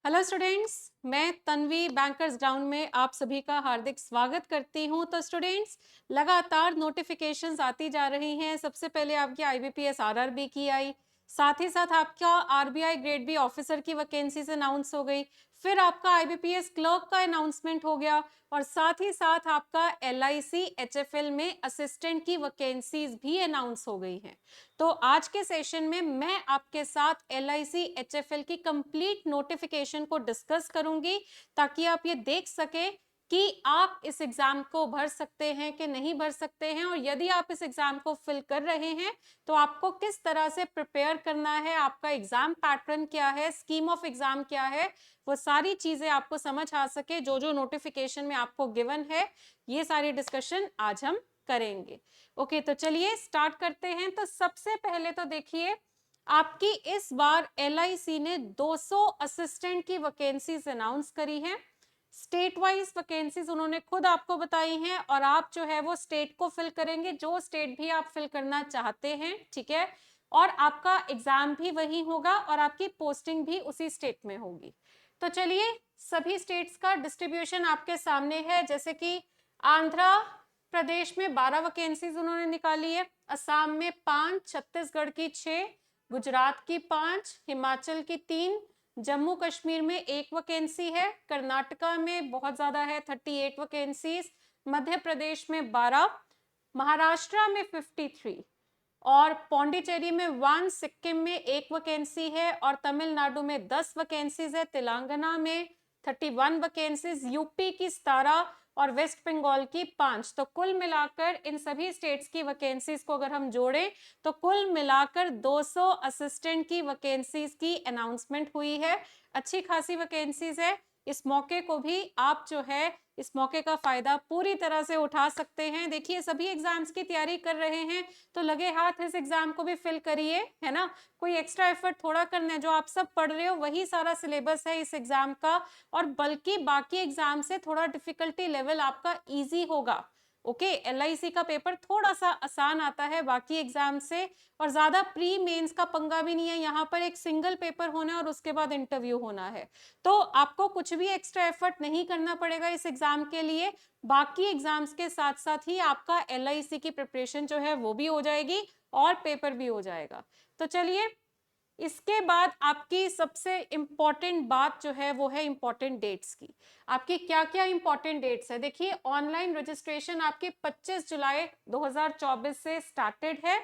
Hello students, मैं Tanvi bankers ground में आप सभी का हार्दिक स्वागत करती हूं। तो स्टूडेंट्स, लगातार नोटिफिकेशंस आती जा रही हैं। सबसे पहले आपकी आईबीपीएस आरआरबी की आई, साथ ही साथ आपका आरबीआई ग्रेड बी ऑफिसर की वैकेंसीज अनाउंस हो गई, फिर आपका आईबीपीएस क्लर्क का अनाउंसमेंट हो गया और साथ ही साथ आपका एलआईसी एचएफएल में असिस्टेंट की वैकेंसीज भी अनाउंस हो गई हैं। तो आज के सेशन में मैं आपके साथ एलआईसी एचएफएल की कंप्लीट नोटिफिकेशन को डिस्कस करूंगी ताकि आप ये देख सके कि आप इस एग्जाम को भर सकते हैं कि नहीं भर सकते हैं, और यदि आप इस एग्जाम को फिल कर रहे हैं तो आपको किस तरह से प्रिपेयर करना है, आपका एग्जाम पैटर्न क्या है, स्कीम ऑफ एग्जाम क्या है, वो सारी चीजें आपको समझ आ सके। जो जो नोटिफिकेशन में आपको गिवन है ये सारी डिस्कशन आज हम करेंगे। ओके, तो चलिए स्टार्ट करते हैं। तो सबसे पहले तो देखिए, आपकी इस बार एलआईसी ने 200 असिस्टेंट की वैकेंसीज अनाउंस करी हैं। स्टेट वाइज वैकेंसीज उन्होंने खुद आपको बताई हैं और आप जो है वो स्टेट को फिल करेंगे, जो स्टेट भी आप फिल करना चाहते हैं, ठीक है। और आपका एग्जाम भी वही होगा और आपकी पोस्टिंग भी उसी स्टेट में होगी। तो चलिए, सभी स्टेट्स का डिस्ट्रीब्यूशन आपके सामने है। जैसे कि आंध्र प्रदेश में 12 वैकेंसीज उन्होंने निकाली है, असम में 5, छत्तीसगढ़ की 6, गुजरात की 5, हिमाचल की 3, जम्मू कश्मीर में 1 वैकेंसी है, कर्नाटका में बहुत ज्यादा है 38 वैकेंसीज, मध्य प्रदेश में 12, महाराष्ट्र में 53 और पौंडीचेरी में 1, सिक्किम में 1 वैकेंसी है और तमिलनाडु में 10 वैकेंसीज है, तेलंगाना में 31 वैकेंसीज, यूपी की 17 और वेस्ट बंगाल की 5। तो कुल मिलाकर इन सभी स्टेट्स की वैकेंसीज को अगर हम जोड़ें तो कुल मिलाकर 200 असिस्टेंट की वैकेंसीज की अनाउंसमेंट हुई है। अच्छी खासी वैकेंसीज है। इस मौके को भी आप जो है इस मौके का फायदा पूरी तरह से उठा सकते हैं। देखिए, सभी एग्जाम्स की तैयारी कर रहे हैं तो लगे हाथ इस एग्जाम को भी फिल करिए, है ना। कोई एक्स्ट्रा एफर्ट थोड़ा करना है, जो आप सब पढ़ रहे हो वही सारा सिलेबस है इस एग्जाम का, और बल्कि बाकी एग्जाम से थोड़ा डिफिकल्टी लेवल आपका इजी होगा। ओके, एलआईसी का पेपर थोड़ा सा आसान आता है बाकी एग्जाम से, और ज्यादा प्री मेंस का पंगा भी नहीं है। यहाँ पर एक सिंगल पेपर होना है और उसके बाद इंटरव्यू होना है, तो आपको कुछ भी एक्स्ट्रा एफर्ट नहीं करना पड़ेगा इस एग्जाम के लिए। बाकी एग्जाम्स के साथ साथ ही आपका एलआईसी की प्रिपरेशन जो है वो भी हो जाएगी और पेपर भी हो जाएगा। तो चलिए, इसके बाद आपकी सबसे इंपॉर्टेंट बात जो है वो है इंपॉर्टेंट डेट्स की। आपकी क्या क्या इंपॉर्टेंट डेट्स है? देखिए, ऑनलाइन रजिस्ट्रेशन आपकी 25 जुलाई 2024 से स्टार्टेड है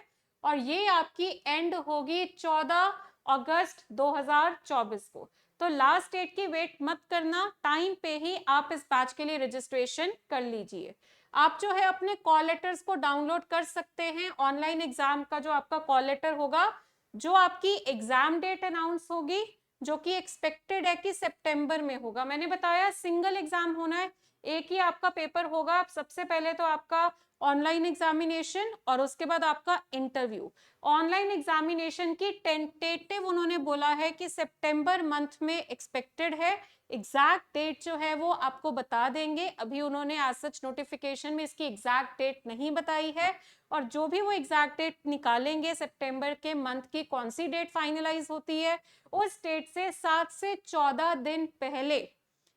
और ये आपकी एंड होगी 14 अगस्त 2024 को। तो लास्ट डेट की वेट मत करना, टाइम पे ही आप इस बैच के लिए रजिस्ट्रेशन कर लीजिए। आप जो है अपने कॉल लेटर्स को डाउनलोड कर सकते हैं। ऑनलाइन एग्जाम का जो आपका कॉल लेटर होगा, जो आपकी एग्जाम डेट अनाउंस होगी, जो कि एक्सपेक्टेड है कि सितंबर में होगा। मैंने बताया सिंगल एग्जाम होना है, एक ही आपका पेपर होगा। सबसे पहले तो आपका ऑनलाइन एग्जामिनेशन और उसके बाद आपका इंटरव्यू। ऑनलाइन एग्जामिनेशन की टेंटेटिव उन्होंने बोला है कि सितंबर मंथ में एक्सपेक्टेड है। एग्जैक्ट डेट जो है वो आपको बता देंगे। अभी उन्होंने आज सच नोटिफिकेशन में इसकी एग्जैक्ट डेट नहीं बताई है, और जो भी वो एग्जैक्ट डेट निकालेंगे सितंबर के मंथ की कौन सी डेट फाइनलाइज होती है, उस डेट से 7 से 14 दिन पहले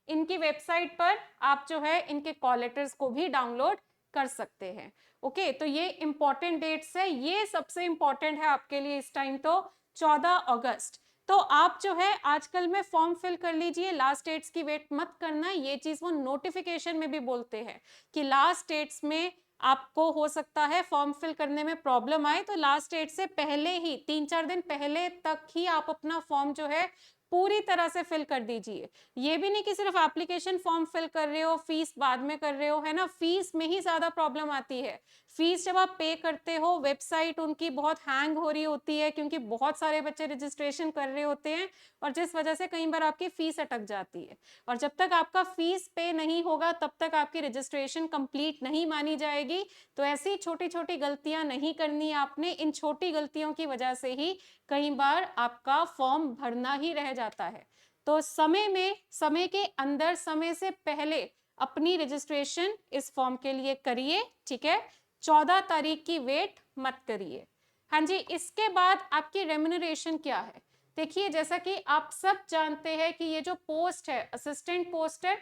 इनकी वेबसाइट पर आप जो है इनके कॉल लेटर्स को भी डाउनलोड कर सकते हैं। ओके, तो ये इंपॉर्टेंट डेट्स है, ये सबसे इंपॉर्टेंट है आपके लिए इस टाइम। तो 14 अगस्त, तो आप जो है आजकल में फॉर्म फिल कर लीजिए, लास्ट डेट्स की वेट मत करना। ये चीज वो नोटिफिकेशन में भी बोलते हैं कि लास्ट डेट्स में आपको हो सकता है फॉर्म फिल करने में प्रॉब्लम आए, तो लास्ट डेट से पहले ही 3-4 दिन पहले तक ही आप अपना फॉर्म जो है पूरी तरह से फिल कर दीजिए। ये भी नहीं कि सिर्फ एप्लीकेशन फॉर्म फिल कर रहे हो, फीस बाद में कर रहे हो, है ना। फीस में ही ज्यादा प्रॉब्लम आती है। फीस जब आप पे करते हो, वेबसाइट उनकी बहुत हैंग हो रही होती है क्योंकि बहुत सारे बच्चे रजिस्ट्रेशन कर रहे होते हैं, और जिस वजह से कई बार आपकी फीस अटक जाती है। और जब तक आपका फीस पे नहीं होगा तब तक आपकी रजिस्ट्रेशन कंप्लीट नहीं मानी जाएगी। तो ऐसी छोटी छोटी गलतियां नहीं करनी है आपने। इन छोटी गलतियों की वजह से ही कई बार आपका फॉर्म भरना ही रह जाता है। तो समय के अंदर, समय से पहले अपनी रजिस्ट्रेशन इस फॉर्म के लिए करिए, ठीक है। 14 तारीख की वेट मत करिए। हाँ जी, इसके बाद आपकी रेम्यूनरेशन क्या है? देखिए जैसा कि आप सब जानते हैं कि ये जो पोस्ट है असिस्टेंट पोस्ट है,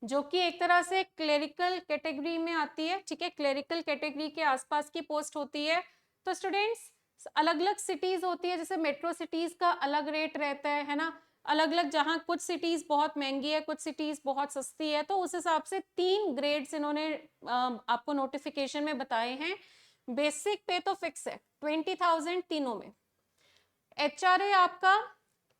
जो कि एक तरह से क्लेरिकल कैटेगरी में आती है, ठीक है, क्लेरिकल कैटेगरी के आसपास की पोस्ट होती है। तो स्टूडेंट्स अलग अलग सिटीज होती है, जैसे मेट्रो सिटीज का अलग रेट रहता है ना, अलग अलग, जहां कुछ सिटीज बहुत महंगी है, कुछ सिटीज बहुत सस्ती है, तो उस हिसाब से 3 ग्रेड्स इन्होंने आपको नोटिफिकेशन में बताए हैं। बेसिक पे तो फिक्स है 20,000 तीनों में। HRA आपका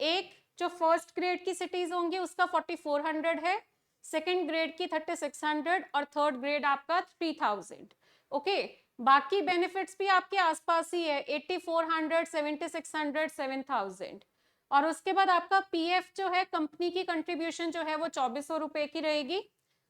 एक जो फर्स्ट ग्रेड की सिटीज होंगी उसका 4400 है, सेकंड ग्रेड की 3600 और थर्ड ग्रेड आपका 3000। ओके, बाकी बेनिफिट्स भी आपके आसपास ही है, 8400, 7600, 7000। और उसके बाद आपका पीएफ जो है, कंपनी की कंट्रीब्यूशन जो है वो 2400 रुपए की रहेगी।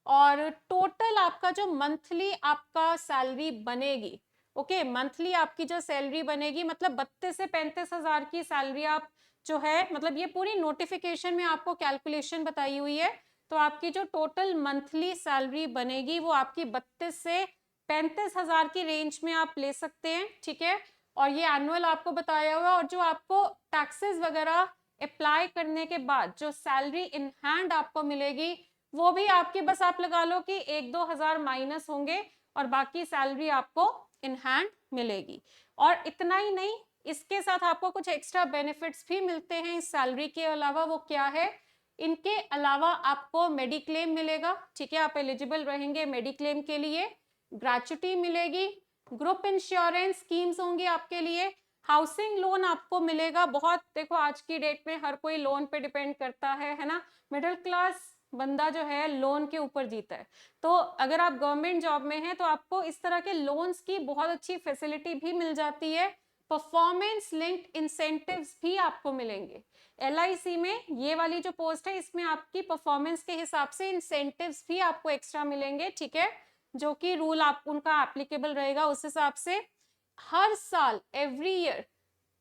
और टोटल आपका जो मंथली आपका सैलरी बनेगी, ओके, मंथली आपकी जो सैलरी बनेगी मतलब 32 से 35 हजार की सैलरी आप जो है, मतलब ये पूरी नोटिफिकेशन में आपको कैलकुलेशन बताई हुई है। तो आपकी जो टोटल मंथली सैलरी बनेगी वो आपकी 32 से 35 हजार की रेंज में आप ले सकते हैं, ठीक है। और ये एनुअल आपको बताया हुआ, और जो आपको टैक्सेस वगैरह अप्लाई करने के बाद जो सैलरी इन हैंड आपको मिलेगी वो भी आपकी, बस आप लगा लो कि 1-2 हजार माइनस होंगे और बाकी सैलरी आपको इन हैंड मिलेगी। और इतना ही नहीं, इसके साथ आपको कुछ एक्स्ट्रा बेनिफिट्स भी मिलते हैं इस सैलरी के अलावा। वो क्या है, इनके अलावा आपको मेडिक्लेम मिलेगा, ठीक है, आप एलिजिबल रहेंगे मेडिक्लेम के लिए, ग्रेच्युटी मिलेगी, ग्रुप इंश्योरेंस स्कीम्स होंगी आपके लिए, हाउसिंग लोन आपको मिलेगा। बहुत देखो आज की डेट में हर कोई लोन पे डिपेंड करता है ना, मिडिल क्लास बंदा जो है लोन के ऊपर जीता है। तो अगर आप गवर्नमेंट जॉब में हैं तो आपको इस तरह के लोन्स की बहुत अच्छी फैसिलिटी भी मिल जाती है। परफॉर्मेंस लिंक्ड इंसेंटिव्स भी आपको मिलेंगे। LIC में ये वाली जो पोस्ट है इसमें आपकी परफॉर्मेंस के हिसाब से इंसेंटिव्स भी आपको एक्स्ट्रा मिलेंगे, ठीक है, जो कि रूल आप उनका एप्लीकेबल रहेगा उस हिसाब से। हर साल every year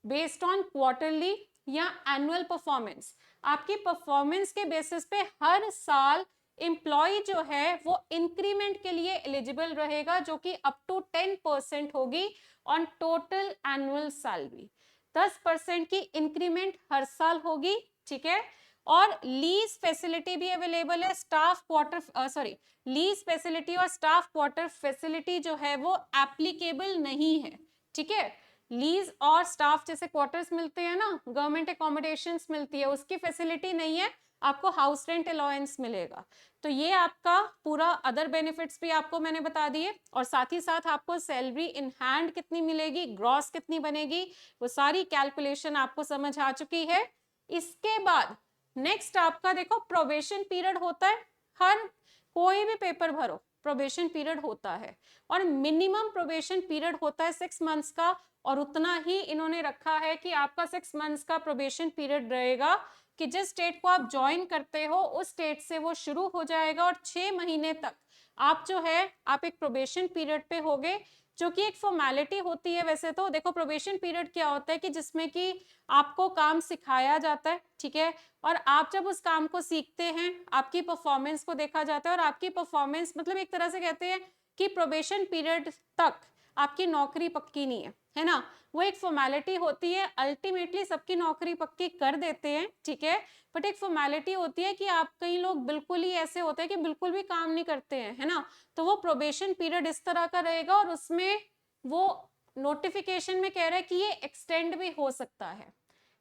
based on quarterly या एनुअल परफॉर्मेंस, आपकी परफॉर्मेंस के बेसिस पे हर साल एम्प्लॉय जो है वो इंक्रीमेंट के लिए एलिजिबल रहेगा, जो कि अप टू 10% होगी ऑन टोटल एनुअल सैलरी। 10% की इंक्रीमेंट हर साल होगी, ठीक है। और लीज फैसिलिटी भी अवेलेबल है, स्टाफ क्वार्टर लीज फैसिलिटी और स्टाफ क्वार्टर फैसिलिटी जो है वो एप्लीकेबल नहीं है, ठीक है। लीज और स्टाफ जैसे क्वार्टर्स मिलते हैं ना, गवर्नमेंट एकोमोडेशंस मिलती है, उसकी फैसिलिटी नहीं है, आपको हाउस रेंट अलाउंस मिलेगा। तो ये आपका पूरा अदर बेनिफिट्स भी आपको मैंने बता दिए, और साथ ही साथ आपको सैलरी इन हैंड कितनी मिलेगी, ग्रॉस कितनी बनेगी, वो सारी कैलकुलेशन आपको समझ आ चुकी है। इसके बाद नेक्स्ट आपका देखो प्रोबेशन पीरियड होता है, हर कोई भी पेपर भरो प्रोबेशन पीरियड होता है, और मिनिमम प्रोबेशन पीरियड होता है 6 मंथ्स का, और उतना ही इन्होंने रखा है कि आपका 6 मंथ्स का प्रोबेशन पीरियड रहेगा, कि जिस स्टेट को आप ज्वाइन करते हो उस स्टेट से वो शुरू हो जाएगा, और 6 महीने तक आप जो है आप एक प्रोबेशन पीरियड पे होगे, जो कि एक फॉर्मेलिटी होती है। वैसे तो देखो प्रोबेशन पीरियड क्या होता है कि जिसमें कि आपको काम सिखाया जाता है, ठीक है, और आप जब उस काम को सीखते हैं आपकी परफॉर्मेंस को देखा जाता है, और आपकी परफॉर्मेंस मतलब एक तरह से कहते हैं कि प्रोबेशन पीरियड तक आपकी नौकरी पक्की नहीं है ना, वो एक फॉर्मेलिटी होती है। अल्टीमेटली सबकी नौकरी पक्की कर देते हैं, ठीक है, बट एक फॉर्मेलिटी होती है कि आप, कई लोग बिल्कुल ही ऐसे होते हैं कि बिल्कुल भी काम नहीं करते हैं, है ना, तो वो प्रोबेशन पीरियड इस तरह का रहेगा, और उसमें वो नोटिफिकेशन में कह रहा है कि ये एक्सटेंड भी हो सकता है।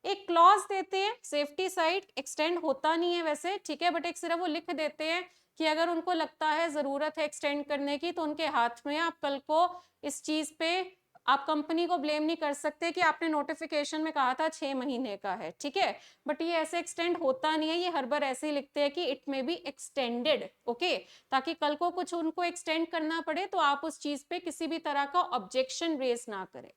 एक क्लॉज देते हैं सेफ्टी साइड, एक्सटेंड होता नहीं है वैसे, ठीक है, बट एक सिर्फ वो लिख देते हैं कि अगर उनको लगता है जरूरत है एक्सटेंड करने की तो उनके हाथ में, आप कल को इस चीज पे आप कंपनी को ब्लेम नहीं कर सकते कि आपने नोटिफिकेशन में कहा था 6 महीने का है, ठीक है, बट ये ऐसे एक्सटेंड होता नहीं है, ये हर बार ऐसे ही लिखते हैं कि it may be extended, okay, ताकि कल को कुछ उनको एक्सटेंड करना पड़े तो आप उस चीज पे किसी भी तरह का ऑब्जेक्शन रेज ना करें,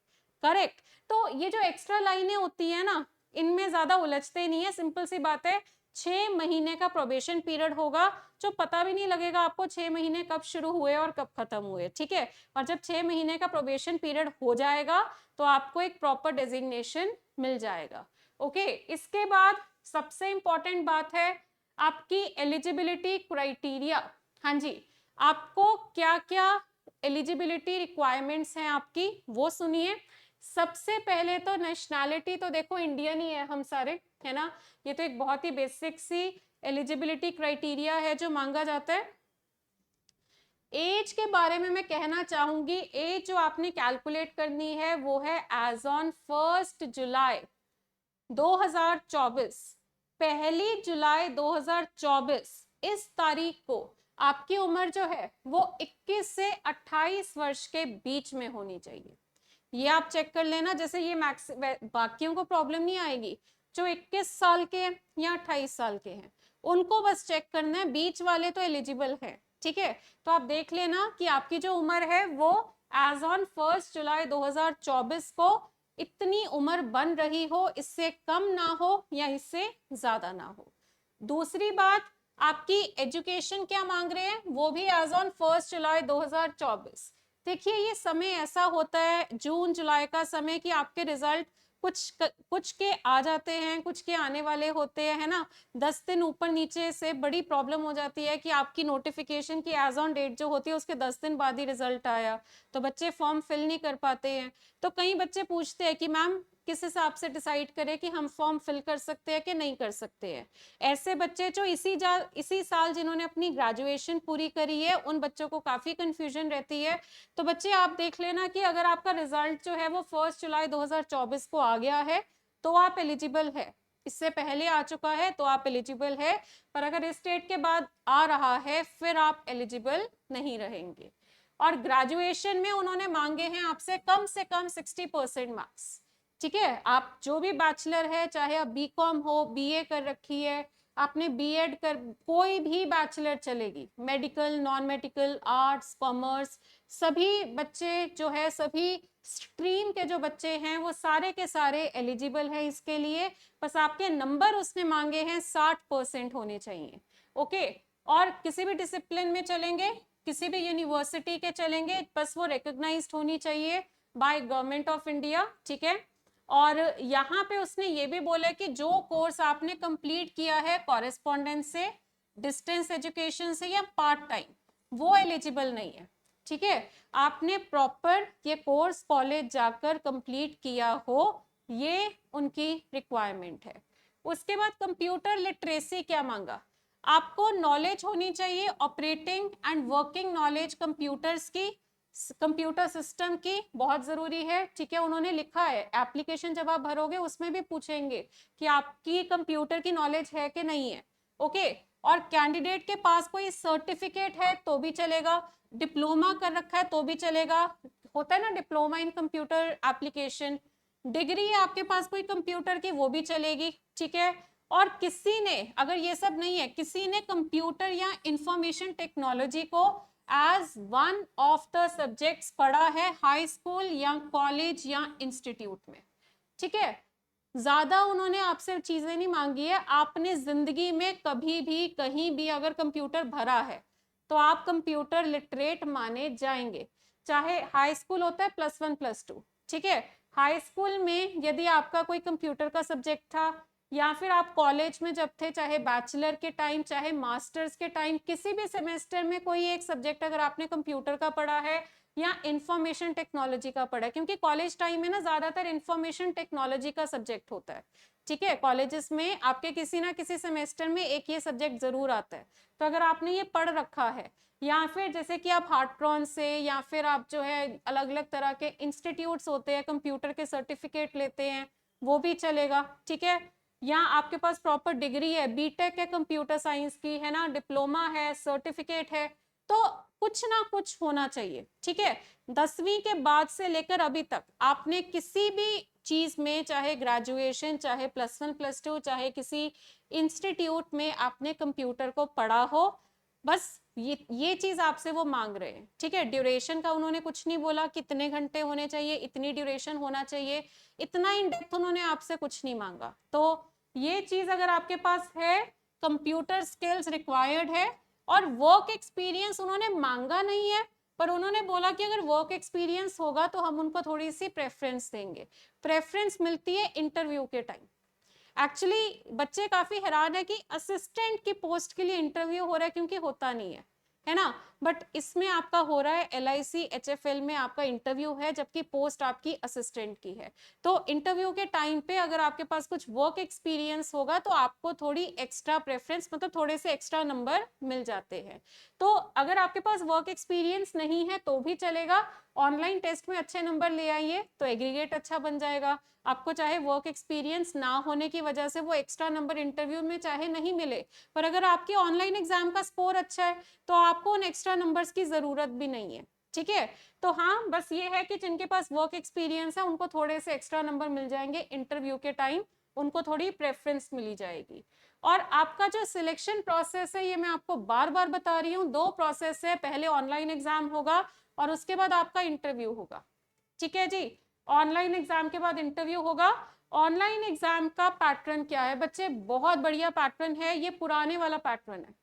करेक्ट। तो ये जो एक्स्ट्रा लाइनें होती है ना, इनमें ज्यादा उलझते नहीं है, सिंपल सी बात है, 6 महीने का प्रोबेशन पीरियड होगा, जो पता भी नहीं लगेगा आपको 6 महीने कब शुरू हुए और कब खत्म हुए, ठीक है, और जब 6 महीने का प्रोबेशन पीरियड हो जाएगा तो आपको एक प्रॉपर डेजिग्नेशन मिल जाएगा, ओके। इसके बाद सबसे इंपॉर्टेंट बात है आपकी एलिजिबिलिटी क्राइटेरिया। हाँ जी, आपको क्या क्या एलिजिबिलिटी रिक्वायरमेंट्स हैं आपकी, वो सुनिए। सबसे पहले तो नेशनैलिटी तो देखो इंडियन ही है हम सारे, है ना, ये तो एक बहुत ही बेसिक सी एलिजिबिलिटी क्राइटेरिया है जो मांगा जाता है। एज के बारे में मैं कहना चाहूंगी, एज जो आपने कैलकुलेट करनी है वो है एज ऑन 1 जुलाई 2024, 1 जुलाई 2024 इस तारीख को आपकी उम्र जो है वो 21 से 28 वर्ष के बीच में होनी चाहिए। ये आप चेक कर लेना, जैसे ये मैक्स बाकियों को प्रॉब्लम नहीं आएगी, जो 21 साल के हैं या 28 साल के हैं उनको बस चेक करना है, बीच वाले तो एलिजिबल है। ठीक है, तो आप देख लेना कि आपकी जो उम्र है वो एज ऑन 1 जुलाई 2024 को इतनी उम्र बन रही हो, इससे कम ना हो या इससे ज्यादा ना हो। दूसरी बात, आपकी एजुकेशन क्या मांग रहे हैं, वो भी एज ऑन 1 जुलाई 2024। देखिए ये समय ऐसा होता है जून जुलाई का समय कि आपके रिजल्ट कुछ के आ जाते हैं, कुछ के आने वाले होते हैं, है ना, 10 दिन ऊपर नीचे से बड़ी प्रॉब्लम हो जाती है कि आपकी नोटिफिकेशन की एज ऑन डेट जो होती है उसके 10 दिन बाद ही रिजल्ट आया, तो बच्चे फॉर्म फिल नहीं कर पाते हैं। तो कई बच्चे पूछते हैं कि मैम किस हिसाब से डिसाइड करें कि हम फॉर्म फिल कर सकते हैं कि नहीं कर सकते हैं। ऐसे बच्चे जो इसी साल जिन्होंने अपनी ग्रेजुएशन पूरी करी है उन बच्चों को काफी कंफ्यूजन रहती है। तो बच्चे आप देख लेना कि अगर आपका रिजल्ट जो है वो 1 जुलाई 2024 को आ गया है तो आप एलिजिबल है, इससे पहले आ चुका है तो आप एलिजिबल है, पर अगर इस डेट के बाद आ रहा है फिर आप एलिजिबल नहीं रहेंगे। और ग्रेजुएशन में उन्होंने मांगे हैं आपसे कम से कम 60% मार्क्स। ठीक है, आप जो भी बैचलर है, चाहे आप बीकॉम हो, बीए कर रखी है आपने, बीएड कर, कोई भी बैचलर चलेगी, medical, non medical, arts, commerce, सभी बच्चे जो है, सभी स्ट्रीम के जो बच्चे हैं वो सारे के सारे एलिजिबल है इसके लिए। बस आपके नंबर उसने मांगे हैं 60% होने चाहिए। ओके, और किसी भी डिसिप्लिन में चलेंगे, किसी भी यूनिवर्सिटी के चलेंगे, बस वो रिकॉग्नाइज्ड होनी चाहिए बाय गवर्नमेंट ऑफ इंडिया। ठीक है, और यहाँ पे उसने ये भी बोला कि जो कोर्स आपने कंप्लीट किया है कॉरेस्पॉन्डेंस से, डिस्टेंस एजुकेशन से या पार्ट टाइम, वो एलिजिबल नहीं है। ठीक है, आपने प्रॉपर ये कोर्स कॉलेज जाकर कंप्लीट किया हो, ये उनकी रिक्वायरमेंट है। उसके बाद कंप्यूटर लिटरेसी क्या मांगा, आपको नॉलेज होनी चाहिए operating and working knowledge computers की, कंप्यूटर सिस्टम की, बहुत जरूरी है। ठीक है, उन्होंने लिखा है एप्लीकेशन जब आप भरोगे उसमें भी पूछेंगे कि आपकी कंप्यूटर की नॉलेज है कि नहीं है। ओके, और कैंडिडेट के पास कोई सर्टिफिकेट है तो भी चलेगा, डिप्लोमा कर रखा है तो भी चलेगा, होता है ना diploma in computer application, degree है आपके पास कोई कंप्यूटर की वो भी चलेगी। ठीक है, और किसी ने अगर ये सब नहीं है, किसी ने कंप्यूटर या इंफॉर्मेशन टेक्नोलॉजी को as one of the subjects पढ़ा है हाई स्कूल या कॉलेज या इंस्टीट्यूट में। ठीक है, ज्यादा उन्होंने आपसे चीजें नहीं मांगी है, आपने जिंदगी में कभी भी कहीं भी अगर कंप्यूटर भरा है तो आप कंप्यूटर लिटरेट माने जाएंगे, चाहे हाई स्कूल होता है +1 +2। ठीक है, हाई स्कूल में यदि आपका कोई कंप्यूटर का सब्जेक्ट था या फिर आप कॉलेज में जब थे, चाहे बैचलर के टाइम चाहे मास्टर्स के टाइम, किसी भी सेमेस्टर में कोई एक सब्जेक्ट अगर आपने कंप्यूटर का पढ़ा है या इंफॉर्मेशन टेक्नोलॉजी का पढ़ा है, क्योंकि कॉलेज टाइम में ना ज्यादातर इंफॉर्मेशन टेक्नोलॉजी का सब्जेक्ट होता है। ठीक है, कॉलेजेस में आपके किसी ना किसी सेमेस्टर में एक ये सब्जेक्ट जरूर आता है, तो अगर आपने ये पढ़ रखा है, या फिर जैसे कि आप हार्ट्रॉन से या फिर आप जो है अलग अलग तरह के इंस्टीट्यूट्स होते हैं कंप्यूटर के सर्टिफिकेट लेते हैं, वो भी चलेगा। ठीक है, या आपके पास प्रॉपर डिग्री है, बीटेक है कंप्यूटर साइंस की, है ना, डिप्लोमा है, सर्टिफिकेट है, तो कुछ ना कुछ होना चाहिए। ठीक है, 10वीं के बाद से लेकर अभी तक आपने किसी भी चीज में, चाहे ग्रेजुएशन, चाहे +1 +2, चाहे किसी इंस्टीट्यूट में आपने कंप्यूटर को पढ़ा हो, बस ये चीज आपसे वो मांग रहे हैं। ठीक है, ड्यूरेशन का उन्होंने कुछ नहीं बोला, कितने घंटे होने चाहिए, इतनी ड्यूरेशन होना चाहिए, इतना इन डेप्थ उन्होंने आपसे कुछ नहीं मांगा। तो ये चीज अगर आपके पास है, कंप्यूटर स्किल्स रिक्वायर्ड है, और वर्क एक्सपीरियंस उन्होंने मांगा नहीं है, पर उन्होंने बोला कि अगर वर्क एक्सपीरियंस होगा तो हम उनको थोड़ी सी प्रेफरेंस देंगे। प्रेफरेंस मिलती है इंटरव्यू के टाइम। एक्चुअली बच्चे काफी हैरान है कि असिस्टेंट की पोस्ट के लिए इंटरव्यू हो रहा है, क्योंकि होता नहीं है, है ना, बट इसमें आपका हो रहा है LIC HFL में आपका इंटरव्यू है, जबकि पोस्ट आपकी असिस्टेंट की है। तो इंटरव्यू के टाइम पे अगर आपके पास कुछ वर्क एक्सपीरियंस होगा तो आपको थोड़ी एक्स्ट्रा प्रेफरेंस, मतलब थोड़े से एक्स्ट्रा नंबर मिल जाते हैं। तो अगर आपके पास वर्क एक्सपीरियंस नहीं है तो भी चलेगा, ऑनलाइन टेस्ट में अच्छे नंबर ले आइए तो एग्रीगेट अच्छा बन जाएगा। आपको चाहे वर्क एक्सपीरियंस ना होने की वजह से वो एक्स्ट्रा नंबर इंटरव्यू में चाहे नहीं मिले, पर अगर आपके ऑनलाइन एग्जाम का स्कोर अच्छा है तो आपको उन एक्स्ट्रा नंबर्स की जरूरत भी नहीं है। ठीक है, तो हाँ, बस ये है कि जिनके पास वर्क एक्सपीरियंस है उनको थोड़े से एक्स्ट्रा नंबर मिल जाएंगे इंटरव्यू के टाइम, उनको थोड़ी प्रेफरेंस मिली जाएगी। और आपका जो सिलेक्शन प्रोसेस है, ये मैं आपको बार बार बता रही हूँ, 2 प्रोसेस है, पहले ऑनलाइन एग्जाम होगा और उसके बाद आपका इंटरव्यू होगा। ठीक है जी, ऑनलाइन एग्जाम के बाद इंटरव्यू होगा। ऑनलाइन एग्जाम का पैटर्न क्या है बच्चे? बहुत बढ़िया पैटर्न है, ये पुराने वाला पैटर्न है।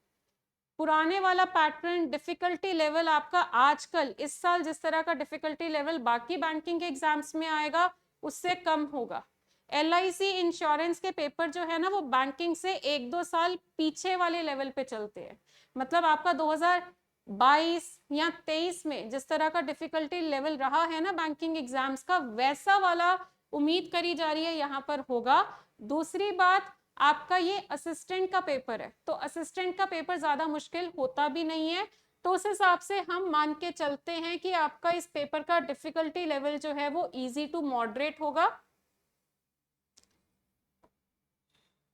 पुराने वाला पैटर्न, डिफिकल्टी लेवल आपका आजकल इस साल जिस तरह का डिफिकल्टी लेवल बाकी बैंकिंग के एग्जाम्स में आएगा उससे कम होगा। LIC इंश्योरेंस के पेपर जो है ना, वो बैंकिंग से 1-2 साल पीछे वाले लेवल पे चलते हैं। मतलब आपका 2022 या 23 में जिस तरह का डिफिकल्टी लेवल रहा है ना बैंकिंग एग्जाम्स का, वैसा वाला उम्मीद करी जा रही है यहाँ पर होगा। दूसरी बात, आपका ये असिस्टेंट का पेपर है, तो असिस्टेंट का पेपर ज्यादा मुश्किल होता भी नहीं है, तो उस हिसाब से हम मान के चलते हैं कि आपका इस पेपर का डिफिकल्टी लेवल जो है वो इजी टू मॉडरेट होगा।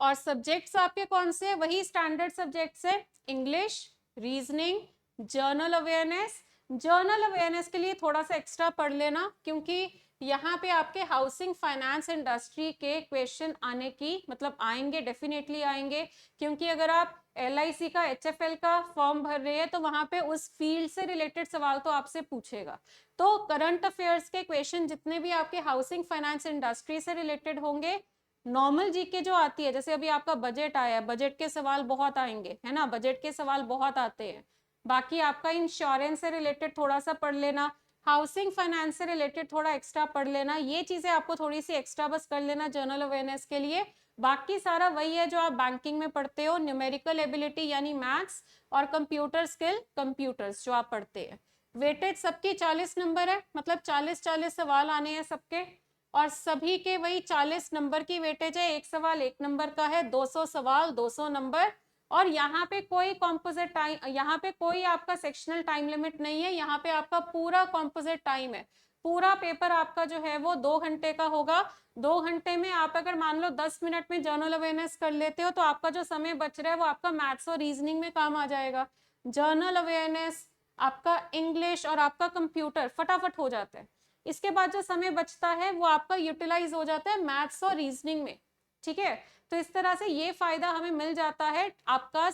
और सब्जेक्ट्स आपके कौन से हैं? वही स्टैंडर्ड सब्जेक्ट्स है, English, reasoning, journal awareness. Journal awareness के लिए थोड़ा सा एक्स्ट्रा पढ़ लेना, क्योंकि यहाँ पे आपके हाउसिंग फाइनेंस इंडस्ट्री के क्वेश्चन आने की, मतलब आएंगे, डेफिनेटली आएंगे, क्योंकि अगर आप LIC का HFL का फॉर्म भर रहे हैं तो वहां पे उस फील्ड से रिलेटेड सवाल तो आपसे पूछेगा। तो करंट अफेयर्स के क्वेश्चन जितने भी आपके हाउसिंग फाइनेंस इंडस्ट्री से रिलेटेड होंगे, नॉर्मल जीके जो आती है, जैसे अभी आपका बजट आया है, बजट के सवाल बहुत आएंगे, है ना, बजट के सवाल बहुत आते हैं। बाकी आपका इंश्योरेंस से रिलेटेड थोड़ा सा पढ़ लेना, हाउसिंग फाइनेंस से रिलेटेड थोड़ा एक्स्ट्रा पढ़ लेना, ये चीजें आपको थोड़ी सी एक्स्ट्रा बस कर लेना जनरल अवेयरनेस के लिए। बाकी सारा वही है जो आप बैंकिंग में पढ़ते हो, न्यूमेरिकल एबिलिटी यानी मैथ्स, और कंप्यूटर स्किल, कंप्यूटर्स जो आप पढ़ते हैं। वेटेज सबकी 40 नंबर है, मतलब 40-40 सवाल आने हैं सबके, और सभी के वही 40 नंबर की वेटेज है, एक सवाल 1 नंबर का है, 200 सवाल 200 नंबर। और यहाँ पे कोई कॉम्पोजिट टाइम, यहाँ पे कोई आपका सेक्शनल टाइम लिमिट नहीं है, यहाँ पे आपका पूरा कॉम्पोजिट टाइम है। पूरा पेपर आपका जो है वो 2 घंटे का होगा। 2 घंटे में आप अगर मान लो 10 मिनट में जर्नल अवेयरनेस कर लेते हो तो आपका जो समय बच रहा है वो आपका मैथ्स और रीजनिंग में काम आ जाएगा। जर्नल अवेयरनेस, आपका इंग्लिश और आपका कंप्यूटर फटाफट हो जाता है। इसके बाद जो समय बचता है वो आपका यूटिलाइज हो जाता है मैथ्स और रीजनिंग में। ठीक है, तो इस तरह से ये फायदा हमें मिल जाता है। आपका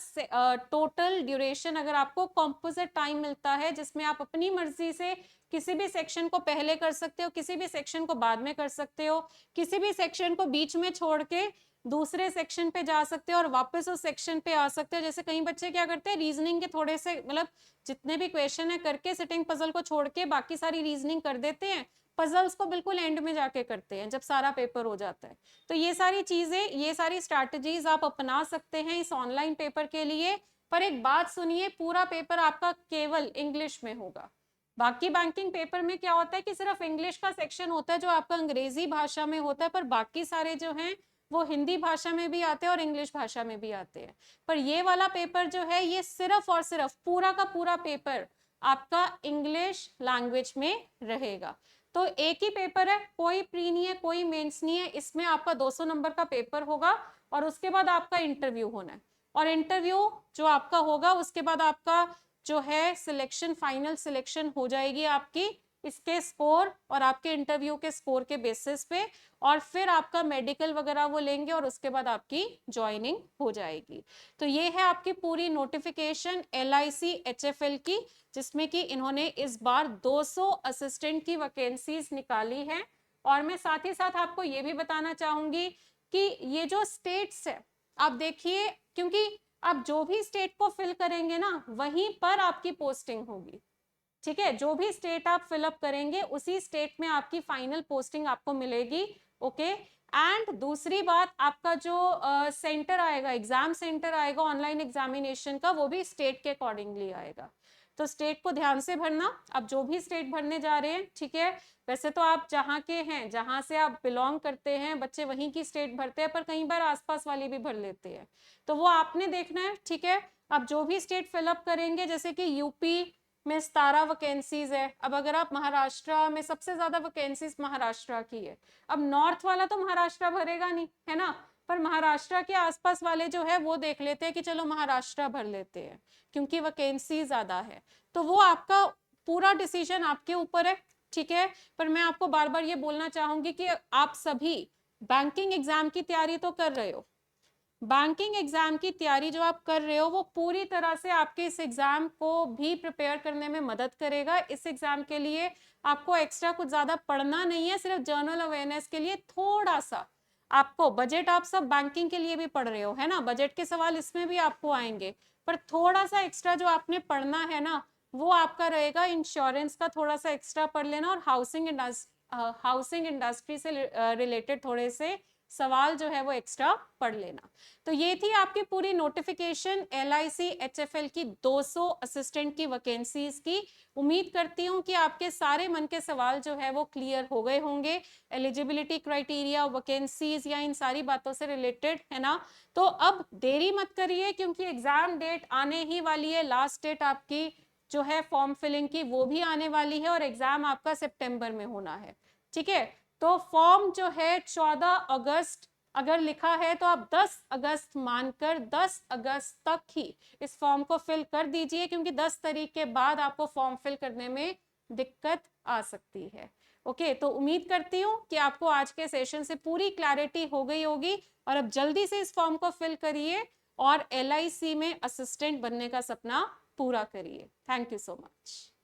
टोटल ड्यूरेशन, अगर आपको कॉम्पोजिट टाइम मिलता है जिसमें आप अपनी मर्जी से किसी भी सेक्शन को पहले कर सकते हो, किसी भी सेक्शन को बाद में कर सकते हो, किसी भी सेक्शन को बीच में छोड़ के दूसरे सेक्शन पे जा सकते हो और वापस उस सेक्शन पे आ सकते हो। जैसे कई बच्चे क्या करते हैं, रीजनिंग के थोड़े से, मतलब जितने भी क्वेश्चन है करके सिटिंग पजल को छोड़ के बाकी सारी रीजनिंग कर देते हैं, पजल्स को बिल्कुल एंड में जाके करते हैं जब सारा पेपर हो जाता है। तो ये सारी चीजें, ये सारी स्ट्रैटेजीज आप अपना सकते हैं इस ऑनलाइन पेपर के लिए। पर एक बात सुनिए, पूरा पेपर आपका केवल इंग्लिश में होगा। बाकी बैंकिंग पेपर में क्या होता है कि सिर्फ इंग्लिश का सेक्शन होता है जो आपका अंग्रेजी भाषा में होता है, पर बाकी सारे जो हैं वो हिंदी भाषा में भी आते हैं और इंग्लिश भाषा में भी आते हैं। पर ये वाला पेपर जो है ये सिर्फ और सिर्फ पूरा का पूरा पेपर आपका इंग्लिश लैंग्वेज में रहेगा। तो एक ही पेपर है, कोई प्री नहीं है, कोई मेंस नहीं है, इसमें आपका 200 नंबर का पेपर होगा और उसके बाद आपका इंटरव्यू होना है। और इंटरव्यू जो आपका होगा उसके बाद आपका जो है सिलेक्शन, फाइनल सिलेक्शन हो जाएगी आपकी इसके स्कोर और आपके इंटरव्यू के स्कोर के बेसिस पे, और फिर आपका मेडिकल वगैरह वो लेंगे और उसके बाद आपकी ज्वाइनिंग हो जाएगी। तो ये है आपकी पूरी नोटिफिकेशन LIC HFL की, जिसमें कि इन्होंने इस बार 200 असिस्टेंट की वैकेंसीज निकाली है। और मैं साथ ही साथ आपको ये भी बताना चाहूंगी कि ये जो स्टेट्स है, आप देखिए, क्योंकि आप जो भी स्टेट को फिल करेंगे ना वहीं पर आपकी पोस्टिंग होगी। ठीक है, जो भी स्टेट आप फिलअप करेंगे उसी स्टेट में आपकी फाइनल पोस्टिंग आपको मिलेगी। ओके, एंड दूसरी बात, आपका जो सेंटर आएगा, एग्जाम सेंटर आएगा ऑनलाइन एग्जामिनेशन का, वो भी स्टेट के अकॉर्डिंगली आएगा। तो स्टेट को ध्यान से भरना। अब जो भी स्टेट भरने जा रहे हैं, ठीक है, वैसे तो आप जहाँ के हैं, जहाँ से आप बिलोंग करते हैं, बच्चे वहीं की स्टेट भरते हैं, पर कई बार आसपास वाली भी भर लेते हैं, तो वो आपने देखना है, ठीक है। अब जो भी स्टेट फिलअप करेंगे, जैसे कि यूपी में 17 वैकेंसीज है। अब अगर आप महाराष्ट्र में, सबसे ज्यादा वैकेंसीज महाराष्ट्र की है। अब नॉर्थ वाला तो महाराष्ट्र भरेगा नहीं, है ना, पर महाराष्ट्र के आसपास वाले जो है वो देख लेते हैं कि चलो महाराष्ट्र भर लेते हैं, क्योंकि वैकेंसी ज्यादा है। तो वो आपका पूरा डिसीजन आपके ऊपर है, ठीक है। पर मैं आपको बार बार ये बोलना चाहूंगी कि आप सभी बैंकिंग एग्जाम की तैयारी तो कर रहे हो। बैंकिंग एग्जाम की तैयारी जो आप कर रहे हो वो पूरी तरह से आपके इस एग्जाम को भी प्रिपेयर करने में मदद करेगा। इस एग्जाम के लिए आपको एक्स्ट्रा कुछ ज्यादा पढ़ना नहीं है, सिर्फ जनरल अवेयरनेस के लिए थोड़ा सा आपको, बजट आप सब बैंकिंग के लिए भी पढ़ रहे हो, है ना, बजट के सवाल इसमें भी आपको आएंगे, पर थोड़ा सा एक्स्ट्रा जो आपने पढ़ना है ना, वो आपका रहेगा इंश्योरेंस का, थोड़ा सा एक्स्ट्रा पढ़ लेना, और हाउसिंग इंडस्ट्री से रिलेटेड थोड़े से सवाल जो है वो एक्स्ट्रा पढ़ लेना। तो ये थी आपकी पूरी नोटिफिकेशन LIC HFL की 200 असिस्टेंट की वैकेंसीज की। उम्मीद करती हूँ कि आपके सारे मन के सवाल जो है वो क्लियर हो गए होंगे, एलिजिबिलिटी क्राइटेरिया, वैकेंसीज या इन सारी बातों से रिलेटेड, है ना। तो अब देरी मत करिए, क्योंकि एग्जाम डेट आने ही वाली है, लास्ट डेट आपकी जो है फॉर्म फिलिंग की वो भी आने वाली है, और एग्जाम आपका सितंबर में होना है, ठीक है। तो फॉर्म जो है 14 अगस्त अगर लिखा है, तो आप 10 अगस्त मानकर 10 अगस्त तक ही इस फॉर्म को फिल कर दीजिए, क्योंकि 10 तारीख के बाद आपको फॉर्म फिल करने में दिक्कत आ सकती है। ओके, तो उम्मीद करती हूँ कि आपको आज के सेशन से पूरी क्लैरिटी हो गई होगी, और अब जल्दी से इस फॉर्म को फिल करिए और LIC में असिस्टेंट बनने का सपना पूरा करिए। Thank you so much.